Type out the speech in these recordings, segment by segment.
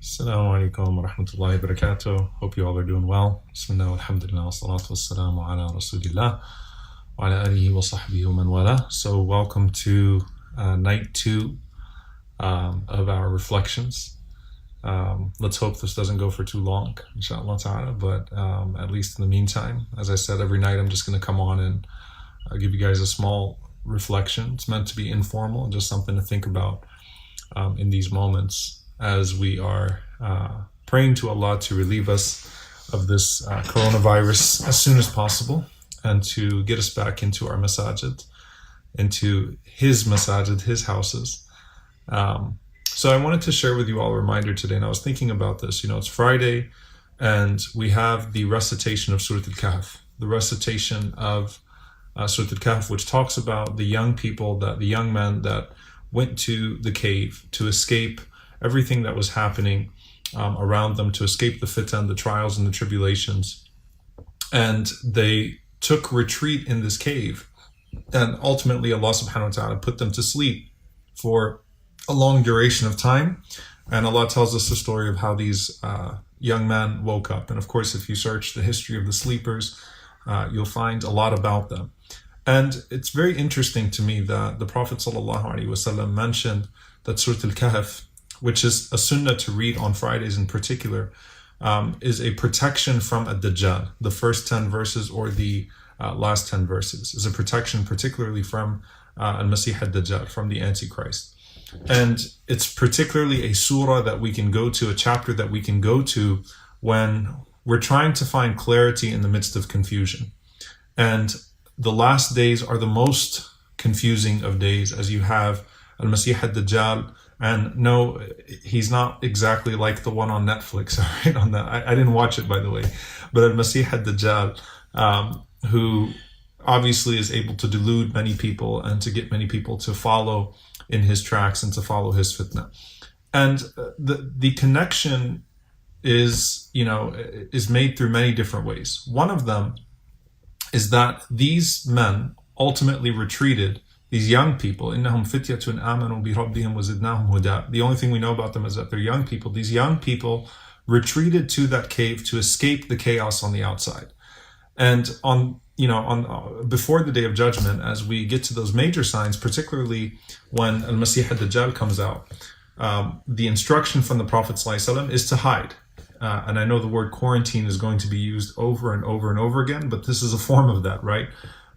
Assalamu alaikum wa rahmatullahi wa barakatuh. Hope you all are doing well. Bismillah, alhamdulillah, salatu wassalamu ala rasulillah wa ala alihi wa sahbihi wa man wala. So welcome to night two of our reflections. Let's hope this doesn't go for too long, inshallah ta'ala, but at least in the meantime, as I said, every night I'm just going to come on and give you guys a small reflection. It's meant to be informal and just something to think about in these moments as we are praying to Allah to relieve us of this coronavirus as soon as possible and to get us back into our masajid, into His masajid, His houses. So I wanted to share with you all a reminder today, and I was thinking about this. It's Friday, and we have the recitation of Surah Al-Kahf, the recitation of Surah Al-Kahf, which talks about the young men that went to the cave to escape everything that was happening around them, to escape the fitan, the trials and the tribulations. And they took retreat in this cave. And ultimately Allah subhanahu wa ta'ala put them to sleep for a long duration of time. And Allah tells us the story of how these young men woke up. And of course, if you search the history of the sleepers, you'll find a lot about them. And it's very interesting to me that the Prophet ﷺ mentioned that Surah Al-Kahf, which is a sunnah to read on Fridays in particular, is a protection from a Dajjal. The first 10 verses or the last 10 verses is a protection particularly from Al-Masih al-Dajjal, from the Antichrist. And it's particularly a surah that we can go to, a chapter that we can go to when we're trying to find clarity in the midst of confusion. And the last days are the most confusing of days, as you have Al-Masih al-Dajjal. And no, he's not exactly like the one on Netflix, right? On that, I didn't watch it, by the way. But Al-Masih al-Dajjal, who obviously is able to delude many people and to get many people to follow in his tracks and to follow his fitna. And the connection is made through many different ways. One of them is that these men ultimately retreated. These young people, إِنَّهُمْ فِتْيَةٌ آمَنُوا بِرَبِّهِمْ وَزِدْنَاهُمْ هُدًى. The only thing we know about them is that they're young people. These young people retreated to that cave to escape the chaos on the outside. And before the Day of Judgment, as we get to those major signs, particularly when Al-Masih al-Dajjal comes out, the instruction from the Prophet ﷺ is to hide. And I know the word quarantine is going to be used over and over and over again, but this is a form of that, right?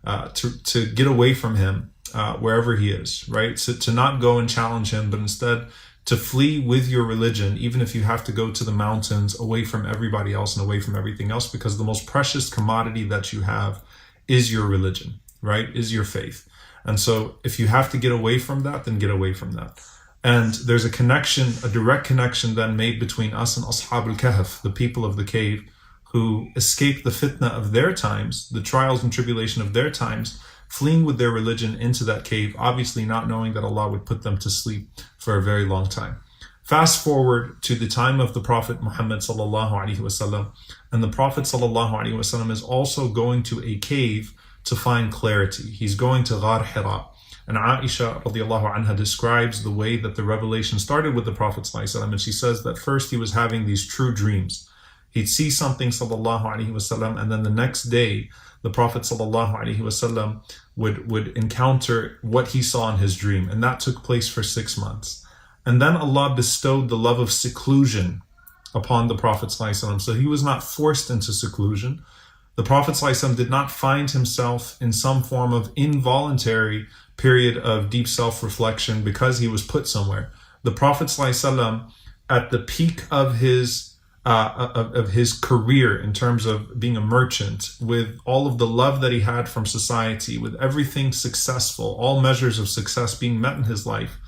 To get away from him. Wherever he is, right? So to not go and challenge him, but instead to flee with your religion, even if you have to go to the mountains, away from everybody else and away from everything else, because the most precious commodity that you have is your religion, right? Is your faith. And so if you have to get away from that, then get away from that. And there's a connection, a direct connection then made between us and Ashab al-Kahf, the people of the cave, who escaped the fitna of their times, the trials and tribulation of their times, fleeing with their religion into that cave, obviously not knowing that Allah would put them to sleep for a very long time. Fast forward to the time of the Prophet Muhammad sallallahu alaihi wasallam, and the Prophet sallallahu alaihi wasallam is also going to a cave to find clarity. He's going to Ghar Hira. And Aisha radiallahu anha describes the way that the revelation started with the Prophet sallallahu alaihi wasallam, and she says that first he was having these true dreams. He'd see something sallallahu alaihi wasallam, and then the next day the Prophet ﷺ would encounter what he saw in his dream, and that took place for 6 months. And then Allah bestowed the love of seclusion upon the Prophet ﷺ, so he was not forced into seclusion. The Prophet ﷺ did not find himself in some form of involuntary period of deep self-reflection because he was put somewhere. The Prophet ﷺ, at the peak of his career in terms of being a merchant, with all of the love that he had from society, with everything successful, all measures of success being met in his life,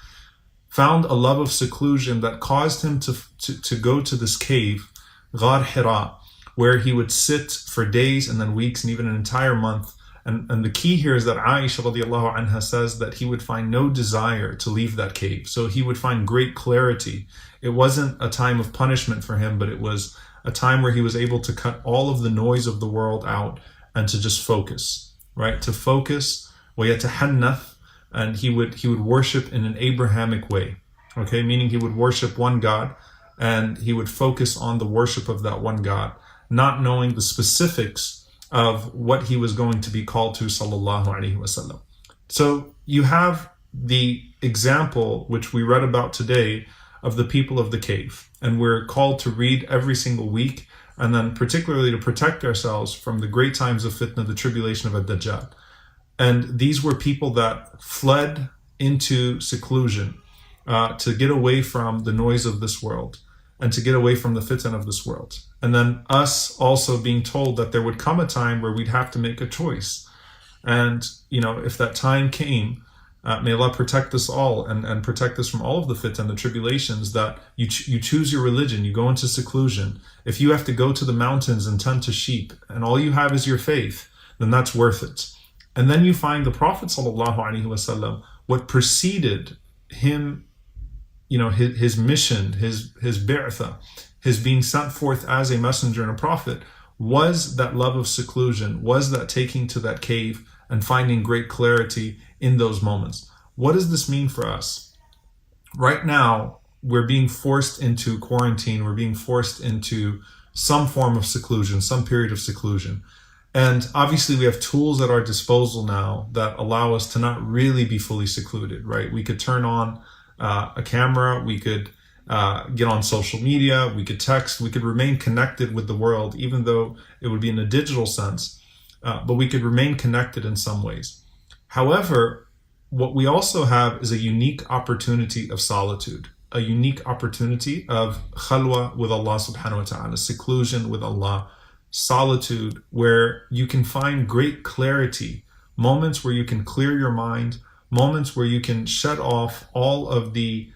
found a love of seclusion that caused him to go to this cave, Ghar Hira, where he would sit for days and then weeks and even an entire month. And the key here is that Aisha radiallahu anha says that he would find no desire to leave that cave. So he would find great clarity. It wasn't a time of punishment for him, but it was a time where he was able to cut all of the noise of the world out and to just focus, right? To focus, وَيَتَحَنَّث, and he would worship in an Abrahamic way, okay? Meaning he would worship one God, and he would focus on the worship of that one God, not knowing the specifics of what he was going to be called to, sallallahu alaihi wasallam. So you have the example which we read about today of the people of the cave, and we're called to read every single week, and then particularly to protect ourselves from the great times of fitna, the tribulation of ad-Dajjal. And these were people that fled into seclusion to get away from the noise of this world and to get away from the fitan of this world. And then us also being told that there would come a time where we'd have to make a choice. And, if that time came, may Allah protect us all and protect us from all of the fitan, the tribulations, that you choose your religion, you go into seclusion. If you have to go to the mountains and tend to sheep and all you have is your faith, then that's worth it. And then you find the Prophet ﷺ, what preceded him, his mission, his bi'tha, his being sent forth as a messenger and a prophet, was that love of seclusion, was that taking to that cave and finding great clarity in those moments. What does this mean for us? Right now, we're being forced into quarantine, we're being forced into some form of seclusion, some period of seclusion. And obviously we have tools at our disposal now that allow us to not really be fully secluded, right? We could turn on a camera, we could get on social media, we could text, we could remain connected with the world, even though it would be in a digital sense, but we could remain connected in some ways. However, what we also have is a unique opportunity of solitude, a unique opportunity of khalwa with Allah subhanahu wa ta'ala, seclusion with Allah, solitude where you can find great clarity, moments where you can clear your mind, moments where you can shed off all of the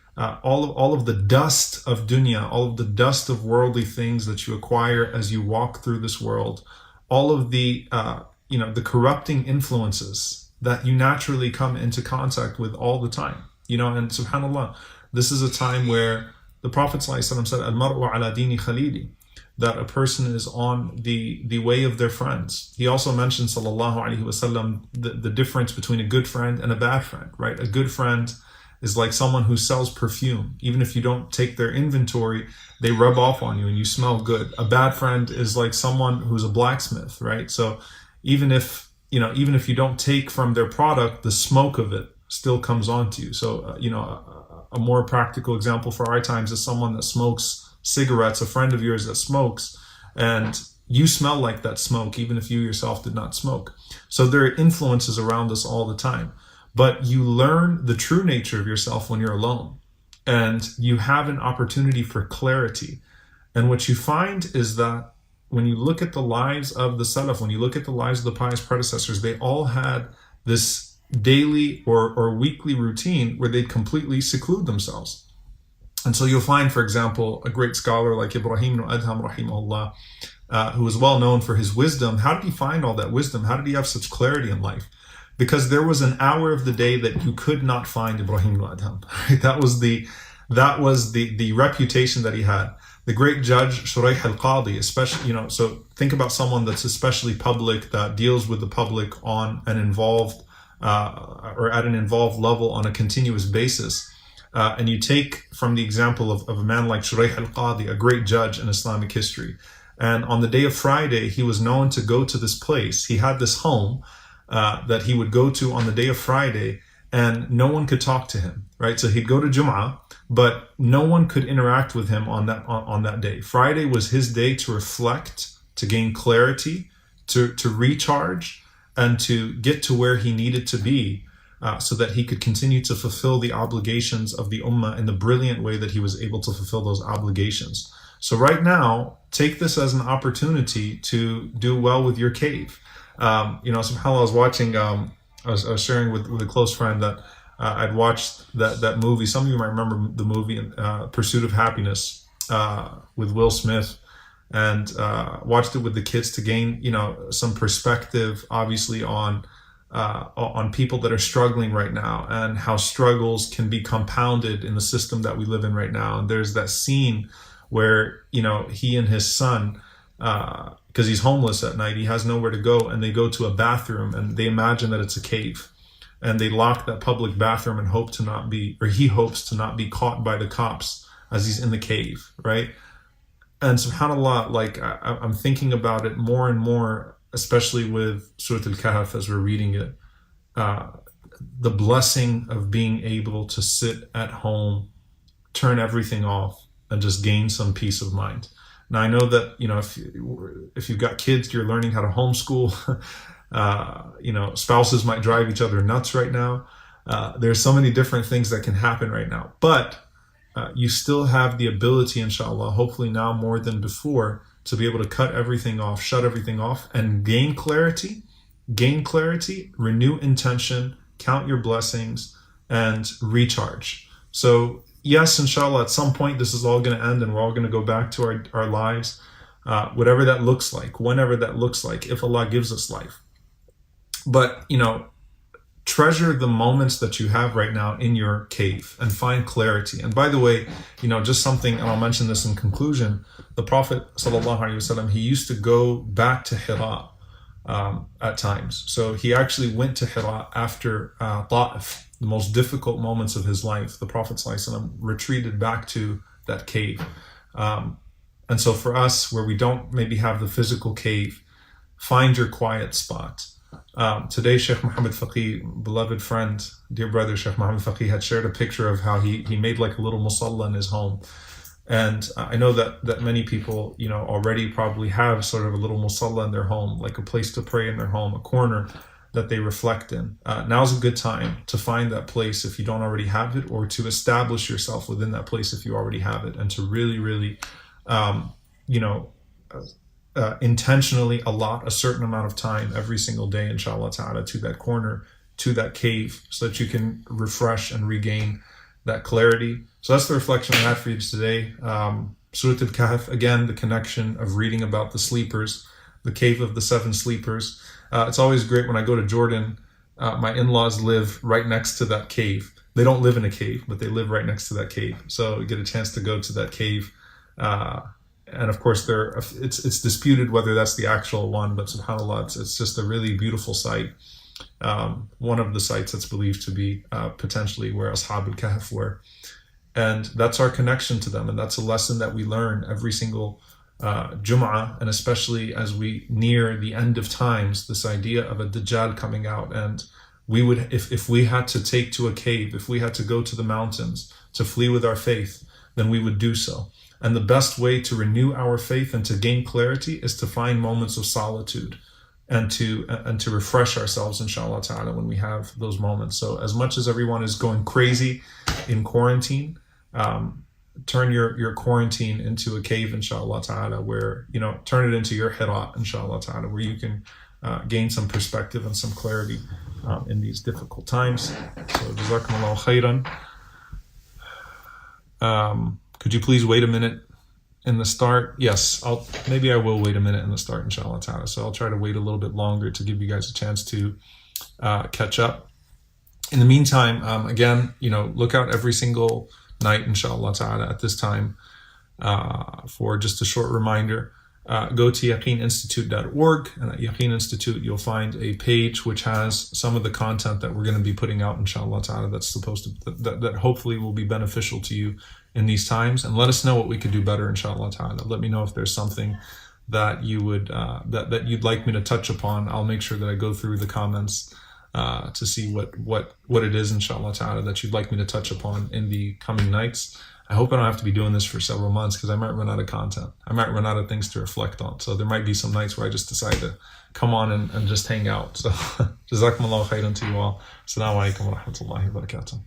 dust of dunya, all of the dust of worldly things that you acquire as you walk through this world, all of the the corrupting influences that you naturally come into contact with all the time. And subhanAllah, this is a time where the Prophet ﷺ said, Al-mar'u ala dini khalili, that a person is on the way of their friends. He also mentioned, sallallahu alaihi wasallam, the difference between a good friend and a bad friend, right? A good friend is like someone who sells perfume. Even if you don't take their inventory, they rub off on you and you smell good. A bad friend is like someone who's a blacksmith, right? So even if you don't take from their product, the smoke of it still comes onto you. So, a more practical example for our times is someone that smokes cigarettes, a friend of yours that smokes, and you smell like that smoke, even if you yourself did not smoke. So there are influences around us all the time. But you learn the true nature of yourself when you're alone, and you have an opportunity for clarity. And what you find is that when you look at the lives of the Salaf, when you look at the lives of the pious predecessors, they all had this daily or weekly routine where they'd completely seclude themselves. And so you'll find, for example, a great scholar like Ibrahim ibn Adham, rahimahullah, who was well known for his wisdom. How did he find all that wisdom? How did he have such clarity in life? Because there was an hour of the day that you could not find Ibrahim ibn Adham. Right? That was the reputation that he had. The great judge Shuraih al-Qadi, especially, so think about someone that's especially public, that deals with the public on an involved or at an involved level on a continuous basis. And you take from the example of a man like Shuraih al-Qadi, a great judge in Islamic history. And on the day of Friday, he was known to go to this place. He had this home that he would go to on the day of Friday, and no one could talk to him, right? So he'd go to Jum'ah, but no one could interact with him on that day. Friday was his day to reflect, to gain clarity, to recharge, and to get to where he needed to be, so that he could continue to fulfill the obligations of the ummah in the brilliant way that he was able to fulfill those obligations. So right now, take this as an opportunity to do well with your cave. SubhanAllah, I was watching, I was sharing with a close friend that I'd watched that movie. Some of you might remember the movie Pursuit of Happiness with Will Smith, and watched it with the kids to gain some perspective, obviously, on people that are struggling right now, and how struggles can be compounded in the system that we live in right now. And there's that scene where he and his son, because he's homeless at night, he has nowhere to go, and they go to a bathroom and they imagine that it's a cave, and they lock that public bathroom and he hopes to not be caught by the cops as he's in the cave, right? And subhanAllah, like I'm thinking about it more and more, especially with Surah Al-Kahf as we're reading it, the blessing of being able to sit at home, turn everything off, and just gain some peace of mind. Now I know that, if you've got kids, you're learning how to homeschool. Spouses might drive each other nuts right now. There's so many different things that can happen right now, but you still have the ability, inshallah, hopefully now more than before, to be able to cut everything off, shut everything off, and gain clarity, renew intention, count your blessings, and recharge. So yes, inshallah, at some point this is all going to end and we're all going to go back to our lives, whatever that looks like, whenever that looks like, if Allah gives us life. But, treasure the moments that you have right now in your cave and find clarity. And by the way, just something, and I'll mention this in conclusion, the Prophet ﷺ, he used to go back to Hira at times. So he actually went to Hira after Ta'if, the most difficult moments of his life. The Prophet ﷺ retreated back to that cave. And so for us, where we don't maybe have the physical cave, find your quiet spot. Today, Sheikh Muhammad Faqih, beloved friend, dear brother Sheikh Muhammad Faqih, had shared a picture of how he made like a little musalla in his home. And I know that many people, already probably have sort of a little musalla in their home, like a place to pray in their home, a corner that they reflect in. Now's a good time to find that place if you don't already have it, or to establish yourself within that place if you already have it, and to really, really, intentionally allot a certain amount of time every single day, inshallah ta'ala, to that corner, to that cave, so that you can refresh and regain that clarity. So that's the reflection I had for you today. Surah Al-Kahf, again, the connection of reading about the sleepers, the cave of the 7 sleepers. It's always great when I go to Jordan. My in-laws live right next to that cave. They don't live in a cave, but they live right next to that cave. So you get a chance to go to that cave. And of course, it's disputed whether that's the actual one, but subhanAllah, it's just a really beautiful site. One of the sites that's believed to be potentially where Ashab al-Kahf were. And that's our connection to them. And that's a lesson that we learn every single Jum'ah, and especially as we near the end of times, this idea of a Dajjal coming out. And we would, if we had to take to a cave, if we had to go to the mountains to flee with our faith, then we would do so. And the best way to renew our faith and to gain clarity is to find moments of solitude and to refresh ourselves, inshallah ta'ala, when we have those moments. So as much as everyone is going crazy in quarantine, turn your quarantine into a cave, inshallah ta'ala, where, turn it into your Hira, inshallah ta'ala, where you can gain some perspective and some clarity in these difficult times. So jazakumullahu khairan. Could you please wait a minute in the start? Yes, maybe I will wait a minute in the start, inshallah ta'ala. So I'll try to wait a little bit longer to give you guys a chance to catch up. In the meantime, again, look out every single night, inshallah ta'ala, at this time for just a short reminder. Go to yaqeeninstitute.org, and at Yaqeen Institute you'll find a page which has some of the content that we're going to be putting out, inshallah ta'ala, that's supposed to that hopefully will be beneficial to you in these times. And let us know what we could do better, inshallah ta'ala. Let me know if there's something that you would that you'd like me to touch upon. I'll make sure that I go through the comments to see what it is, inshallah ta'ala, that you'd like me to touch upon in the coming nights. I hope I don't have to be doing this for several months, because I might run out of content. I might run out of things to reflect on. So there might be some nights where I just decide to come on and just hang out. So jazakumullahu khairan to you all. Assalamu alaikum wa rahmatullahi wa barakatuh.